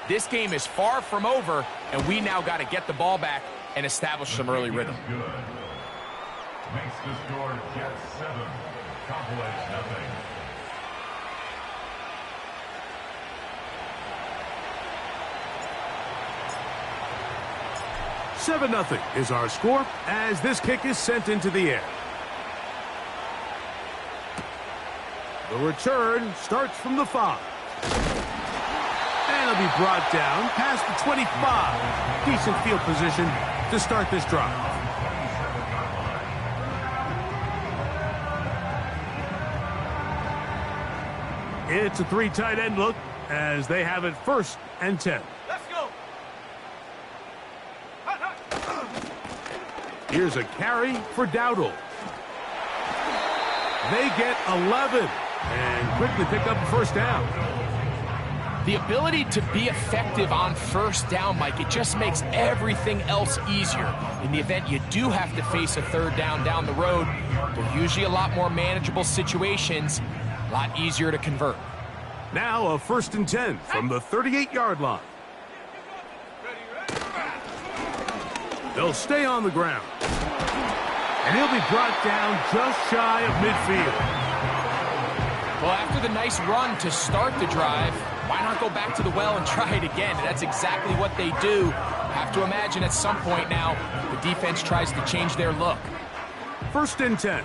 This game is far from over, and we now got to get the ball back and establish some early rhythm. Makes the score Jets 7, Cowboys nothing. Nothing is our score as this kick is sent into the air. The return starts from the 5. And it'll be brought down past the 25. Decent field position to start this drive. It's a 3 tight end look as they have it 1st and 10. Let's go. Here's a carry for Dowdle. They get 11 and quickly pick up the 1st down. The ability to be effective on 1st down, Mike, it just makes everything else easier. In the event you do have to face a 3rd down the road, they're usually a lot more manageable situations, a lot easier to convert. Now a 1st and 10 from the 38-yard line. They'll stay on the ground. And he'll be brought down just shy of midfield. Well, after the nice run to start the drive, why not go back to the well and try it again? And that's exactly what they do. Have to imagine at some point now, the defense tries to change their look. 1st and 10.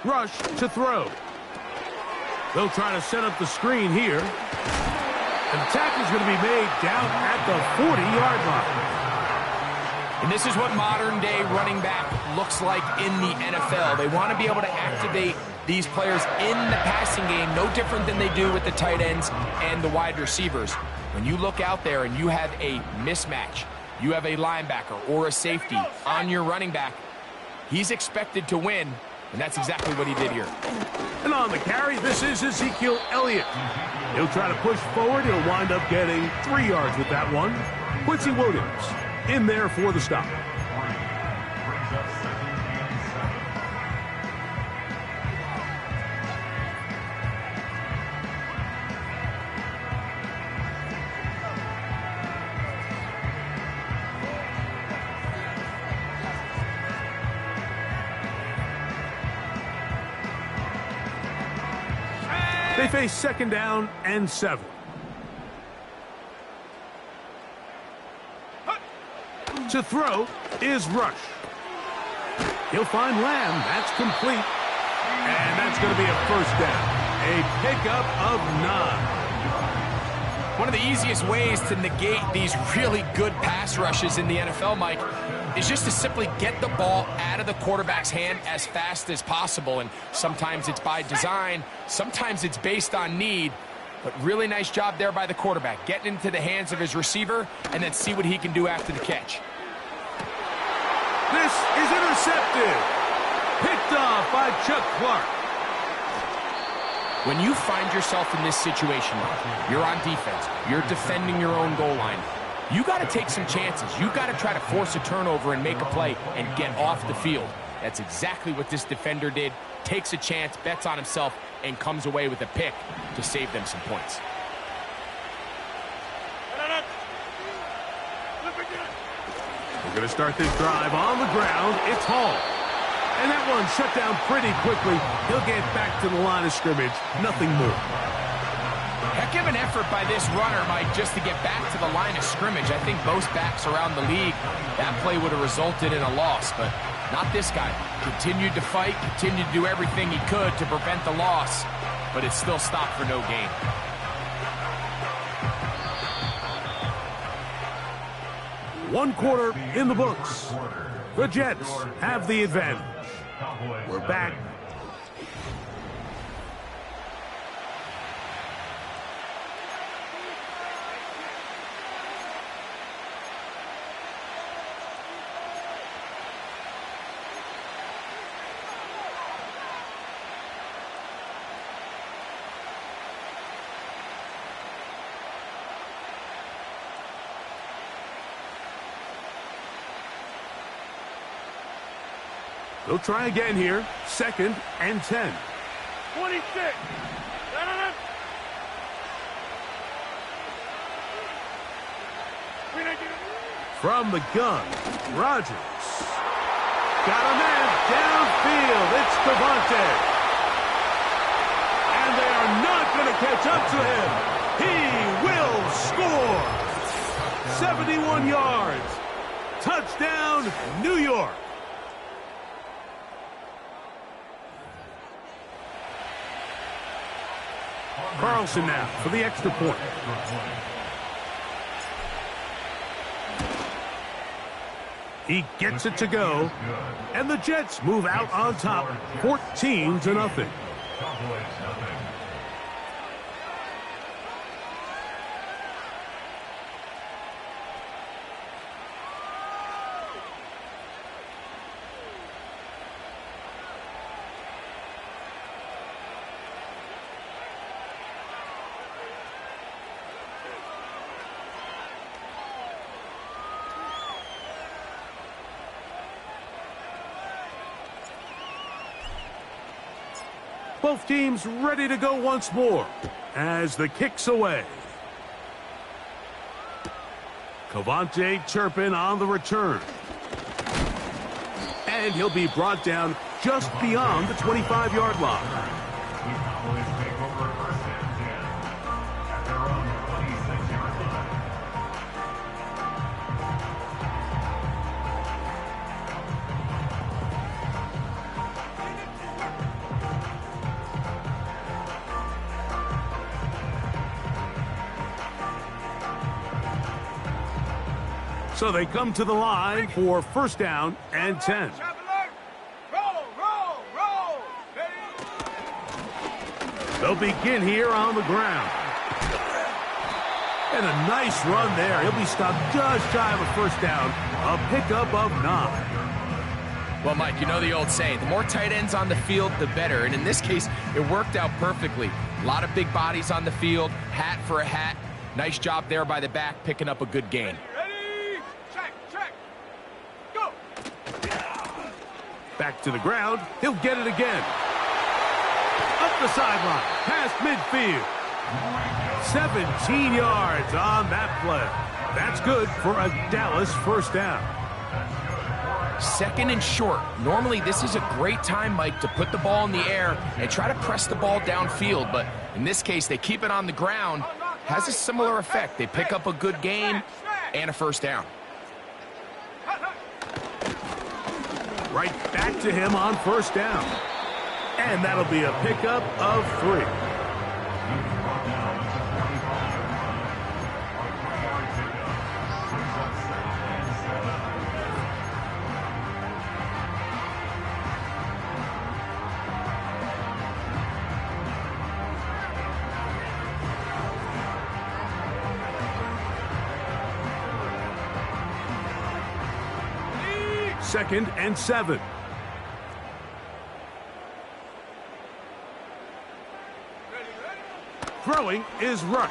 Rush to throw. They'll try to set up the screen here. And the tackle's going to be made down at the 40-yard line. And this is what modern-day running back looks like in the NFL. They want to be able to activate these players in the passing game, no different than they do with the tight ends and the wide receivers. When you look out there and you have a mismatch, you have a linebacker or a safety on your running back, he's expected to win, and that's exactly what he did here. And on the carry, this is Ezekiel Elliott. He'll try to push forward. He'll wind up getting 3 yards with that one. Quincy Williams in there for the stop. They face 2nd down and 7. To throw is Rush. He'll find Lamb. That's complete. And that's going to be a 1st down. A pickup of 9. One of the easiest ways to negate these really good pass rushes in the NFL, Mike, is just to simply get the ball out of the quarterback's hand as fast as possible. And sometimes it's by design, sometimes it's based on need. But really nice job there by the quarterback, getting into the hands of his receiver and then see what he can do after the catch. This is intercepted. Picked off by Chuck Clark. When you find yourself in this situation, you're on defense, you're defending your own goal line, you got to take some chances. You got to try to force a turnover and make a play and get off the field. That's exactly what this defender did. Takes a chance, bets on himself, and comes away with a pick to save them some points. We're going to start this drive on the ground. It's Hall. And that one shut down pretty quickly. He'll get back to the line of scrimmage. Nothing more. Heck of an effort by this runner, Mike, just to get back to the line of scrimmage. I think most backs around the league, that play would have resulted in a loss, but not this guy. Continued to fight, continued to do everything he could to prevent the loss, but it still stopped for no gain. One quarter in the books. The Jets have the advantage. We're back. They'll try again here. 2nd and 10. 26. From the gun, Rodgers. Got a man downfield. It's Devontae. And they are not going to catch up to him. He will score. 71 yards. Touchdown, New York. Carlson now for the extra point. He gets it to go, and the Jets move out on top, 14-0. Both teams ready to go once more as the kick's away. Cavante Turpin on the return. And he'll be brought down just beyond the 25-yard line. So they come to the line for first down and 10. They'll begin here on the ground. And a nice run there. He'll be stopped just shy of a first down. A pickup of 9. Well, Mike, you know the old saying, the more tight ends on the field, the better. And in this case, it worked out perfectly. A lot of big bodies on the field, hat for a hat. Nice job there by the back, picking up a good gain. Back to the ground. He'll get it again. Up the sideline. Past midfield. 17 yards on that play. That's good for a Dallas first down. Second and short. Normally, this is a great time, Mike, to put the ball in the air and try to press the ball downfield. But in this case, they keep it on the ground. Has a similar effect. They pick up a good gain and a first down. Right back to him on first down. And that'll be a pickup of 3. Second and 7. Throwing is Rush.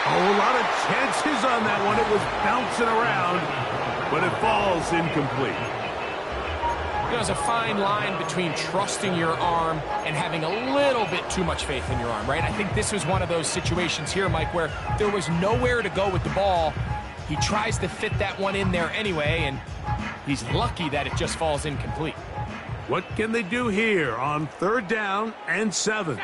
Oh, a lot of chances on that one. It was bouncing around, but it falls incomplete. You know, there's a fine line between trusting your arm and having a little bit too much faith in your arm, right? I think this was one of those situations here, Mike, where there was nowhere to go with the ball. He tries to fit that one in there anyway, and he's lucky that it just falls incomplete. What can they do here on third down and 7?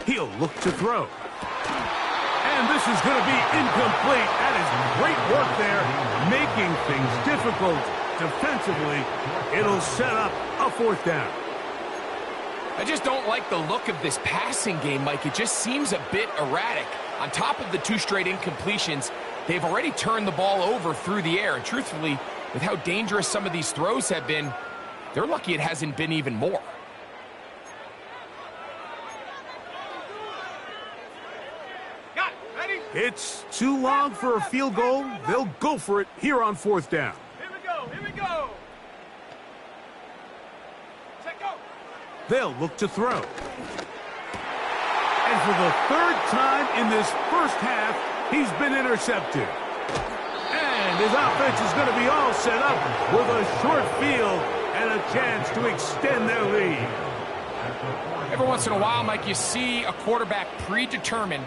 He'll look to throw. And this is going to be incomplete. That is great work there, making things difficult defensively. It'll set up a fourth down. I just don't like the look of this passing game, Mike. It just seems a bit erratic. On top of the 2 straight incompletions, they've already turned the ball over through the air. And truthfully, with how dangerous some of these throws have been, they're lucky it hasn't been even more. It's too long for a field goal. They'll go for it here on fourth down. Here we go. They'll look to throw. And for the 3rd time in this first half, he's been intercepted. And his offense is going to be all set up with a short field and a chance to extend their lead. Every once in a while, Mike, you see a quarterback predetermine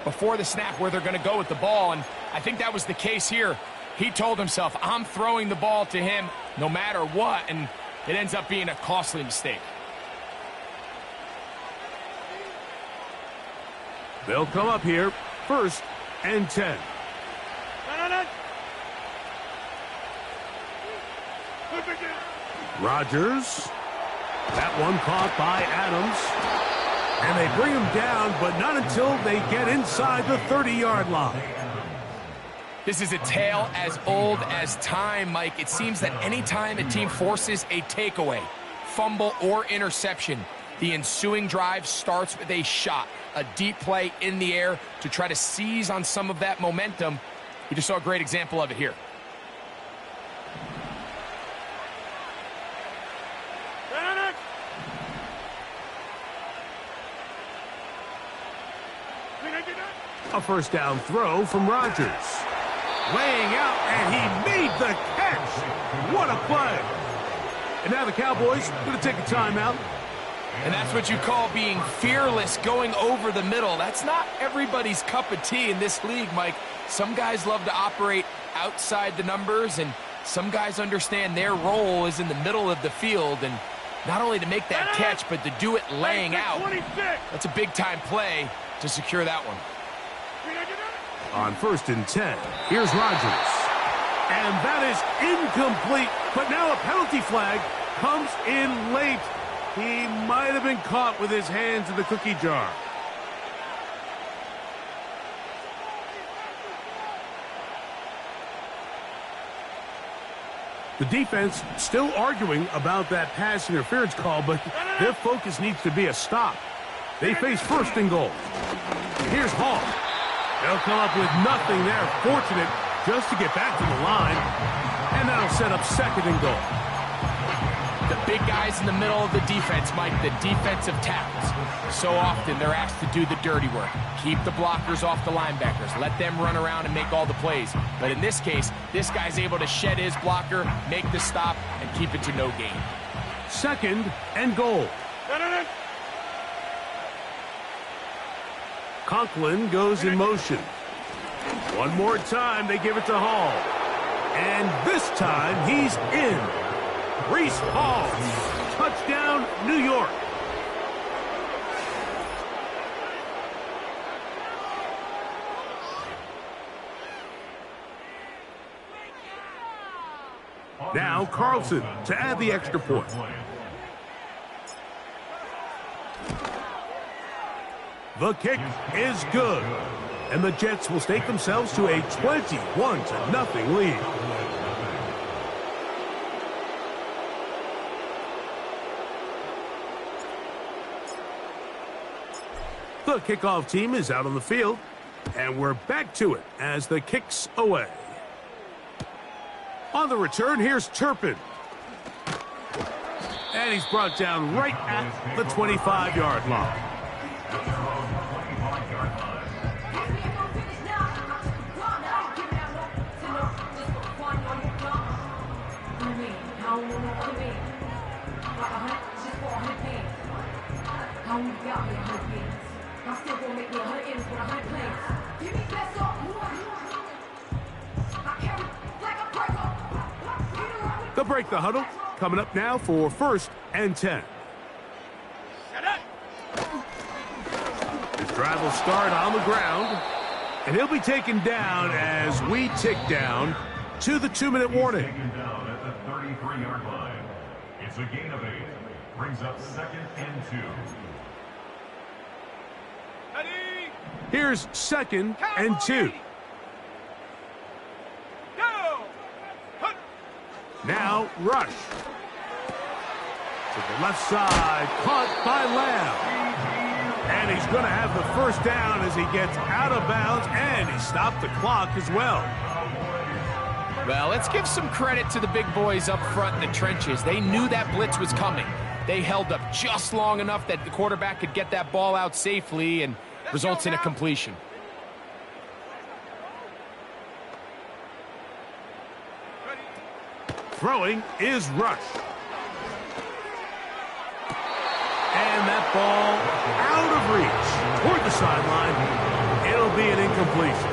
before the snap where they're going to go with the ball, and I think that was the case here. He told himself, I'm throwing the ball to him no matter what, and it ends up being a costly mistake. They'll come up here, 1st and 10. Rodgers. That one caught by Adams. And they bring him down, but not until they get inside the 30-yard line. This is a tale as old as time, Mike. It seems that any time a team forces a takeaway, fumble, or interception, the ensuing drive starts with a shot, a deep play in the air to try to seize on some of that momentum. We just saw a great example of it here. A 1st down throw from Rodgers. Laying out, and he made the catch. What a play. And now the Cowboys going to take a timeout. And that's what you call being fearless, going over the middle. That's not everybody's cup of tea in this league, Mike. Some guys love to operate outside the numbers, and some guys understand their role is in the middle of the field, and not only to make that catch, but to do it laying out. That's a big-time play to secure that one. On 1st and 10, here's Rodgers. And that is incomplete, but now a penalty flag comes in late. He might have been caught with his hands in the cookie jar. The defense still arguing about that pass interference call, but their focus needs to be a stop. They face 1st and goal. Here's Hall. They'll come up with nothing there. Fortunate just to get back to the line. And that'll set up 2nd and goal. The big guys in the middle of the defense, Mike, the defensive tackles. So often they're asked to do the dirty work. Keep the blockers off the linebackers. Let them run around and make all the plays. But in this case, this guy's able to shed his blocker, make the stop, and keep it to no gain. 2nd and goal. Conklin goes in motion. One more time, they give it to Hall. And this time, he's in. Breece Hall. Touchdown, New York. Now Carlson to add the extra point. The kick is good. And the Jets will stake themselves to a 21-0 lead. The kickoff team is out on the field. And we're back to it as the kick's away. On the return, here's Turpin. And he's brought down right at the 25-yard line. They'll break the huddle. Coming up now for 1st and 10. His drive will start on the ground. And he'll be taken down as we tick down to the 2-minute warning. Taken down at the 33-yard line. It's a gain of 8. Brings up 2nd and 2. Here's 2nd and 2. Now Rush. To the left side, caught by Lamb. And he's going to have the 1st down as he gets out of bounds, and he stopped the clock as well. Well, let's give some credit to the big boys up front in the trenches. They knew that blitz was coming. They held up just long enough that the quarterback could get that ball out safely and results in a completion. Throwing is Rush. ball out of reach toward the sideline. It'll be an incompletion.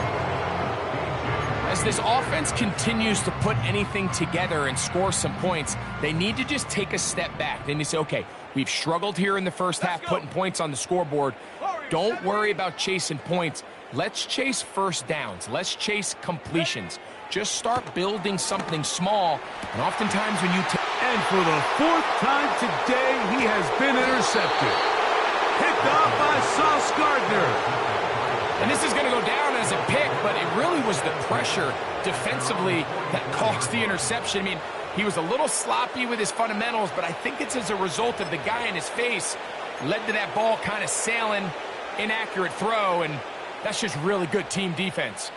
As this offense continues to put anything together and score some points, they need to just take a step back. They need to say, okay, we've struggled here in the first half putting points on the scoreboard. Don't worry about chasing points. Let's chase first downs. Let's chase completions. Just start building something small. And oftentimes when you and for the fourth time today, he has been intercepted. Picked off by Sauce Gardner. And this is going to go down as a pick, but it really was the pressure defensively that caused the interception. I mean, he was a little sloppy with his fundamentals, but I think it's as a result of the guy in his face led to that ball kind of sailing, inaccurate throw, and that's just really good team defense.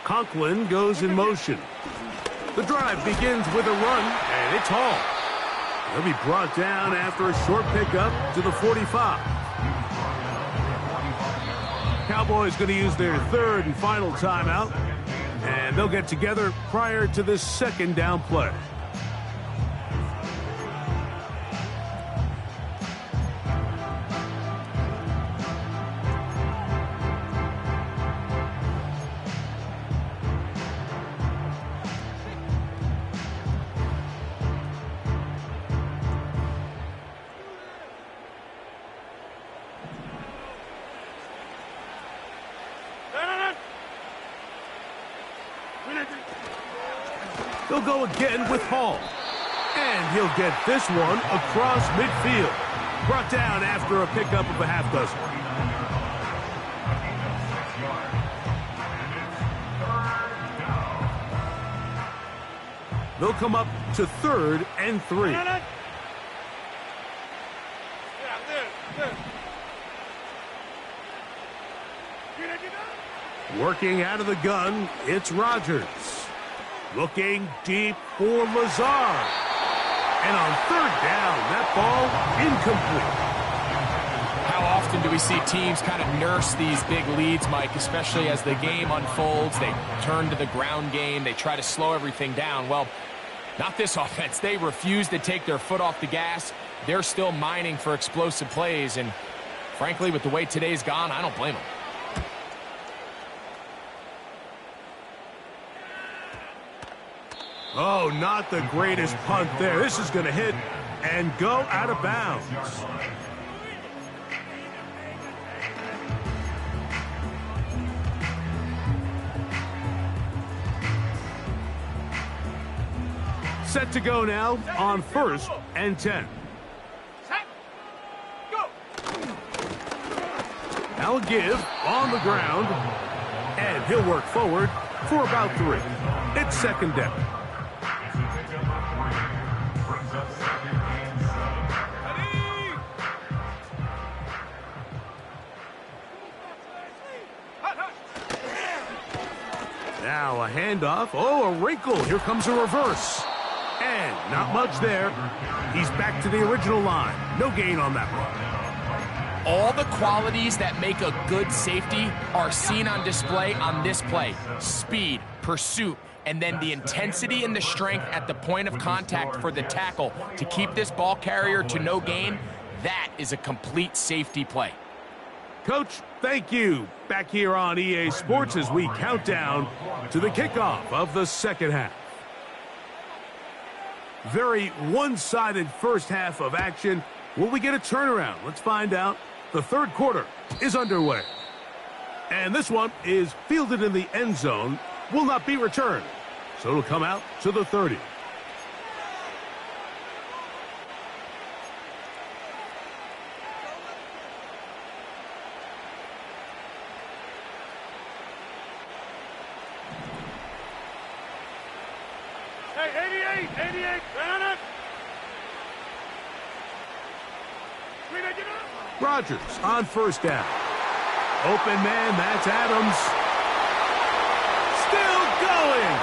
Conklin goes in motion. The drive begins with a run, and it's Hall. He'll be brought down after a short pickup to the 45. Cowboys going to use their third and final timeout, and they'll get together prior to this second down play. They'll go again with Hall. And he'll get this one across midfield. Brought down after a pickup of a half dozen. They'll come up to 3rd and 3. Working out of the gun, it's Rodgers. Looking deep for Lazard. And on 3rd down, that ball incomplete. How often do we see teams kind of nurse these big leads, Mike, especially as the game unfolds? They turn to the ground game. They try to slow everything down. Well, not this offense. They refuse to take their foot off the gas. They're still mining for explosive plays. And frankly, with the way today's gone, I don't blame them. Oh, not the greatest punt there. This is going to hit and go out of bounds. Set to go now on 1st and 10. Now a give on the ground, and he'll work forward for about 3. It's 2nd down. Now a handoff. Oh, a wrinkle. Here comes a reverse. And not much there. He's back to the original line. No gain on that one. All the qualities that make a good safety are seen on display on this play. Speed, pursuit, and then the intensity and the strength at the point of contact for the tackle to keep this ball carrier to no gain. That is a complete safety play. Coach, thank you. Back here on EA Sports as we count down to the kickoff of the second half. Very one-sided first half of action. Will we get a turnaround? Let's find out. The third quarter is underway. And this one is fielded in the end zone. Will not be returned. So it'll come out to the 30. Hey, 88, run it. Rodgers on 1st down. Open man, that's Adams. Still going.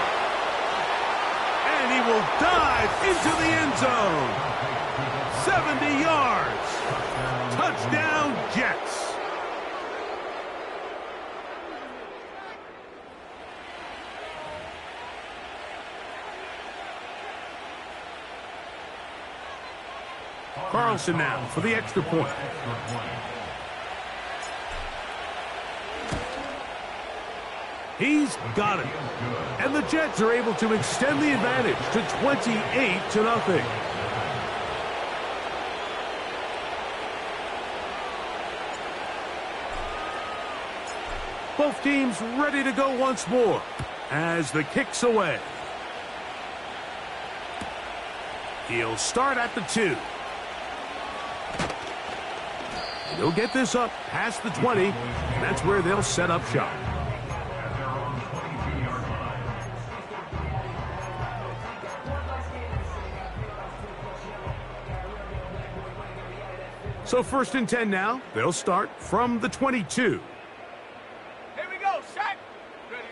will dive into the end zone. 70 yards. Touchdown, Jets. Carlson now for the extra point. He's got it. And the Jets are able to extend the advantage to 28-0. Both teams ready to go once more as the kick's away. He'll start at the 2. He'll get this up past the 20, and that's where they'll set up shop. So 1st and 10 now. They'll start from the 22. Here we go, set. Ready.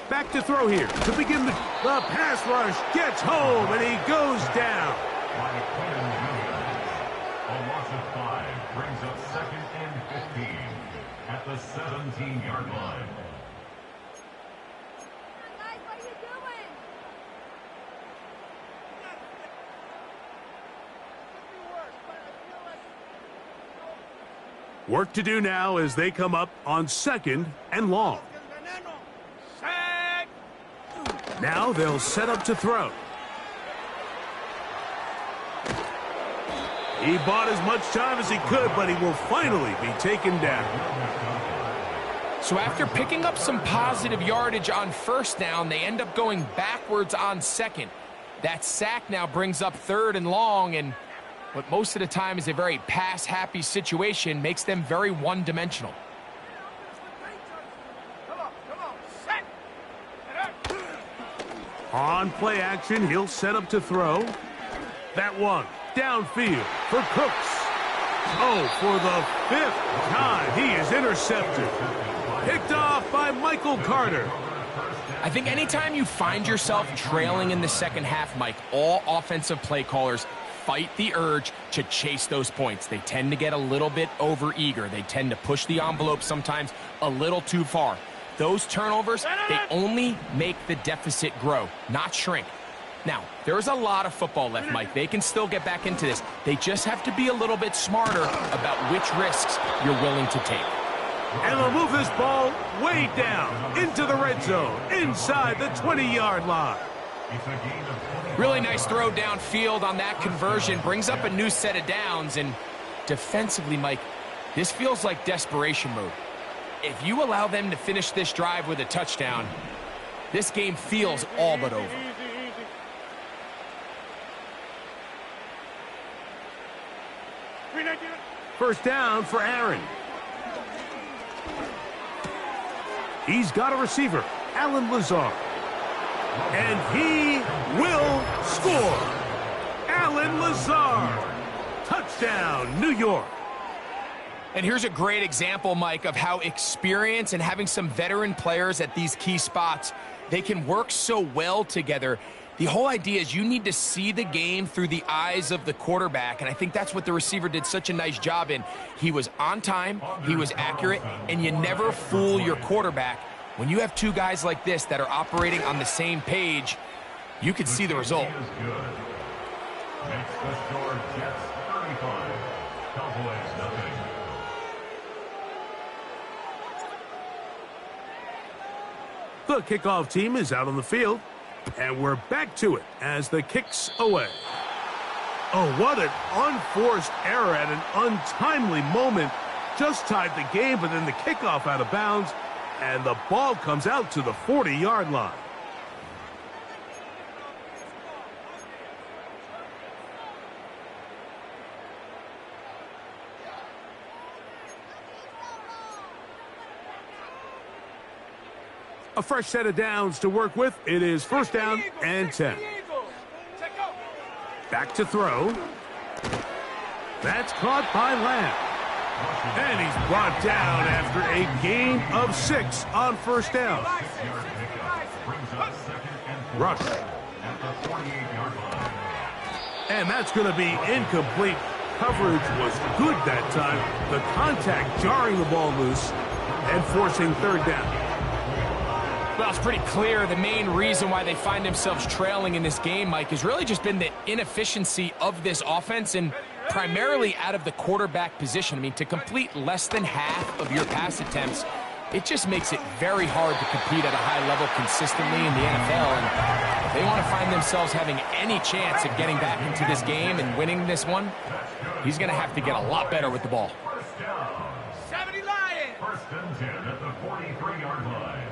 Back to throw here to begin the pass rush. Gets home, and he goes down. A loss of 5 brings up 2nd and 15 at the 17-yard line. Guys, what are you doing? Work to do now as they come up on 2nd and long. Set. Now they'll set up to throw. He bought as much time as he could, but he will finally be taken down. So after picking up some positive yardage on 1st down, they end up going backwards on 2nd. That sack now brings up 3rd and long, and what most of the time is a very pass-happy situation makes them very one-dimensional. Come on, set. On play action, he'll set up to throw. That one downfield for Cooks. Oh, for the 5th time, he is intercepted. Picked off by Michael Carter. I think anytime you find yourself trailing in the second half, Mike, all offensive play callers fight the urge to chase those points. They tend to get a little bit overeager. They tend to push the envelope sometimes a little too far. Those turnovers, they only make the deficit grow, not shrink. Now, there is a lot of football left, Mike. They can still get back into this. They just have to be a little bit smarter about which risks you're willing to take. And they'll move this ball way down into the red zone, inside the 20-yard line. Really nice throw downfield on that conversion. Brings up a new set of downs. And defensively, Mike, this feels like desperation mode. If you allow them to finish this drive with a touchdown, this game feels all but over. First down for Aaron. He's got a receiver, Alan Lazard. And he will score. Alan Lazard. Touchdown, New York. And here's a great example, Mike, of how experience and having some veteran players at these key spots, they can work so well together. The whole idea is you need to see the game through the eyes of the quarterback, and I think that's what the receiver did such a nice job in. He was on time, he was accurate, and you never fool your quarterback. When you have two guys like this that are operating on the same page, you can see the result. Next, the score, Jets 35, Cowboys nothing. The kickoff team is out on the field, and we're back to it as the kick's away. Oh, what an unforced error at an untimely moment. Just tied the game, but then the kickoff out of bounds, and the ball comes out to the 40-yard line. A fresh set of downs to work with. It is first down and 10. Back to throw. That's caught by Lamb. And he's brought down after a gain of 6 on first down. Rush at the 48-yard line. And that's going to be incomplete. Coverage was good that time. The contact jarring the ball loose and forcing third down. Well, it's pretty clear the main reason why they find themselves trailing in this game, Mike, has really just been the inefficiency of this offense and primarily out of the quarterback position. I mean, to complete less than half of your pass attempts, it just makes it very hard to compete at a high level consistently in the NFL. And if they want to find themselves having any chance of getting back into this game and winning this one, he's going to have to get a lot better with the ball. 70 Lions. First and 10 at the 43-yard line.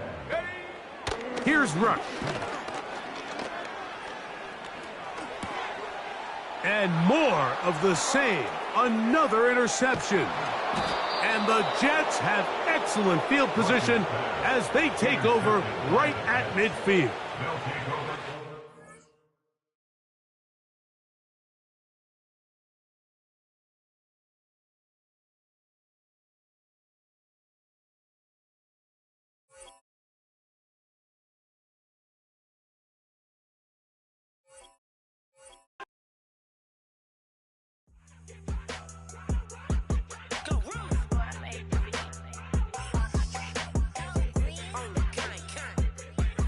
Here's Rush. And more of the same. Another interception. And the Jets have excellent field position as they take over right at midfield. They'll take over